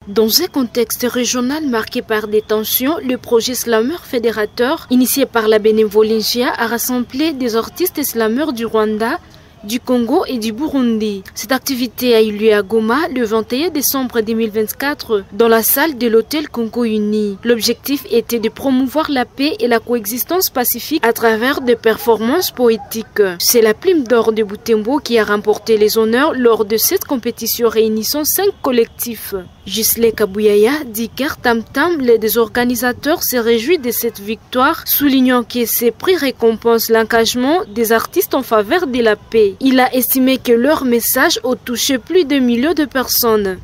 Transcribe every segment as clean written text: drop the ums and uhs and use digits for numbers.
Dans un contexte régional marqué par des tensions, le projet Slameur Fédérateur, initié par la Bénévolentia, a rassemblé des artistes slameurs du Rwanda, du Congo et du Burundi. Cette activité a eu lieu à Goma le 21 décembre 2024 dans la salle de l'hôtel Congo Uni. L'objectif était de promouvoir la paix et la coexistence pacifique à travers des performances poétiques. C'est la Plume d'Or de Butembo qui a remporté les honneurs lors de cette compétition réunissant 5 collectifs. Gisle Kabouyaya dit Tam Tam, l'un des organisateurs, se réjouit de cette victoire, soulignant que ces prix récompensent l'engagement des artistes en faveur de la paix. Il a estimé que leur message a touché plus de millions de personnes.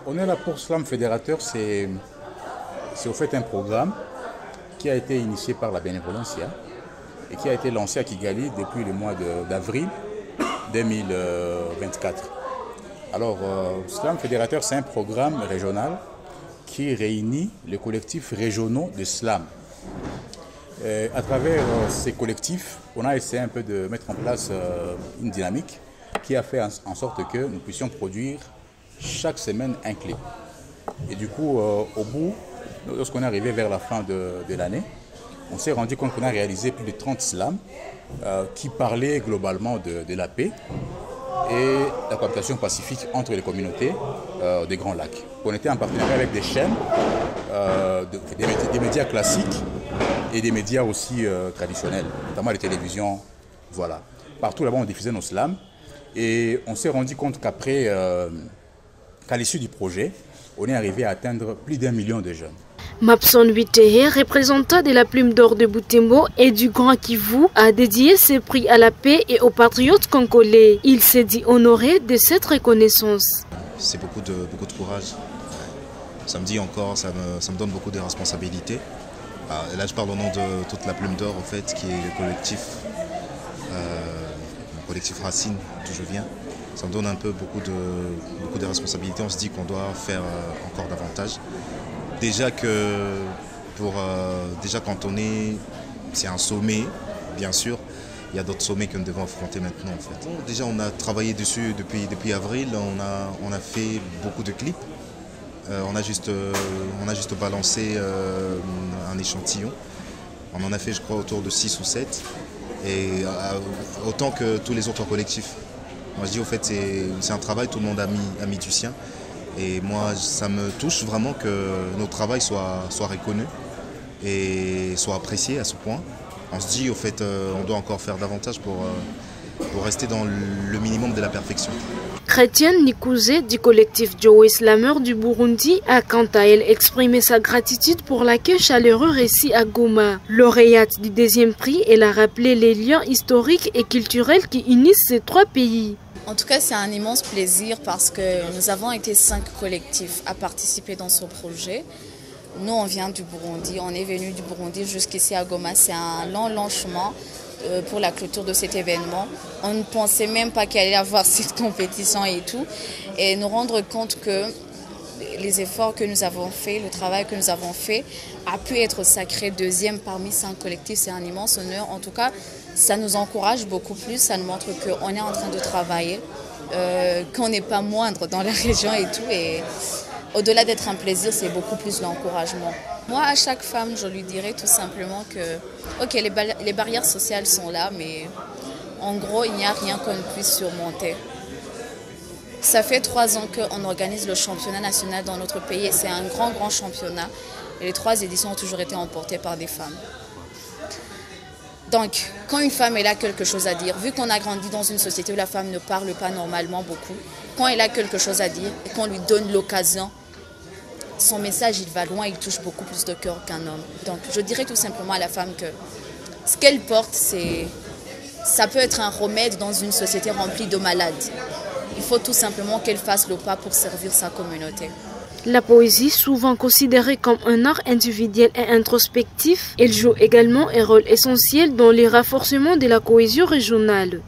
On est là pour Slam Fédérateur, c'est au fait un programme qui a été initié par la Bénévolentia et qui a été lancé à Kigali depuis le mois d'avril 2024. Alors, Slam Fédérateur, c'est un programme régional qui réunit les collectifs régionaux de slam. À travers ces collectifs, on a essayé un peu de mettre en place une dynamique qui a fait en sorte que nous puissions produire chaque semaine un clip. Et du coup, au bout, lorsqu'on est arrivé vers la fin de l'année, on s'est rendu compte qu'on a réalisé plus de 30 slams qui parlaient globalement de la paix et la cohabitation pacifique entre les communautés des Grands Lacs. On était en partenariat avec des chaînes, des médias classiques et des médias aussi traditionnels, notamment les télévisions. Voilà. Partout là-bas, on diffusait nos slams et on s'est rendu compte qu'à l'issue du projet, on est arrivé à atteindre plus d'1 million de jeunes. Mapson Witehe, représentant de la Plume d'Or de Butembo et du Grand Kivu, a dédié ses prix à la paix et aux patriotes congolais. Il s'est dit honoré de cette reconnaissance. C'est beaucoup de courage. Ça me dit encore, ça me donne beaucoup de responsabilités. Là, je parle au nom de toute la Plume d'Or, en fait, qui est le collectif Racine, d'où je viens. Ça me donne un peu beaucoup de responsabilités. On se dit qu'on doit faire encore davantage. Déjà quand on est, c'est un sommet, bien sûr. Il y a d'autres sommets que nous devons affronter maintenant, en fait. Bon, déjà, on a travaillé dessus depuis avril. On a fait beaucoup de clips. On a juste balancé un échantillon. On en a fait, je crois, autour de 6 ou 7. Et autant que tous les autres collectifs. Moi, je dis, au fait, c'est un travail, tout le monde a mis du sien. Et moi, ça me touche vraiment que notre travail soit reconnu et soit apprécié à ce point. On se dit, au fait, on doit encore faire davantage pour rester dans le minimum de la perfection. Chrétienne Nikouzé du collectif Joe Slameur du Burundi a quant à elle exprimé sa gratitude pour l'accueil chaleureux réussi à Goma. Lauréate du 2e prix, elle a rappelé les liens historiques et culturels qui unissent ces 3 pays. En tout cas, c'est un immense plaisir parce que nous avons été 5 collectifs à participer dans ce projet. Nous, on vient du Burundi, on est venu du Burundi jusqu'ici à Goma. C'est un long chemin pour la clôture de cet événement. On ne pensait même pas qu'il allait y avoir cette compétition et tout. Et nous rendre compte que les efforts que nous avons faits, le travail que nous avons fait a pu être sacré 2e parmi 5 collectifs. C'est un immense honneur. En tout cas, ça nous encourage beaucoup plus. Ça nous montre qu'on est en train de travailler, qu'on n'est pas moindre dans la région et tout. Et au-delà d'être un plaisir, c'est beaucoup plus l'encouragement. Moi, à chaque femme, je lui dirais tout simplement que, ok, les barrières sociales sont là, mais en gros, il n'y a rien qu'on ne puisse surmonter. Ça fait 3 ans qu'on organise le championnat national dans notre pays et c'est un grand championnat. Et les 3 éditions ont toujours été emportées par des femmes. Donc, quand une femme elle a quelque chose à dire, vu qu'on a grandi dans une société où la femme ne parle pas normalement beaucoup, quand elle a quelque chose à dire et qu'on lui donne l'occasion, son message il va loin, il touche beaucoup plus de cœur qu'un homme. Donc, je dirais tout simplement à la femme que ce qu'elle porte, ça peut être un remède dans une société remplie de malades. Il faut tout simplement qu'elle fasse le pas pour servir sa communauté. La poésie, souvent considérée comme un art individuel et introspectif, elle joue également un rôle essentiel dans le renforcement de la cohésion régionale.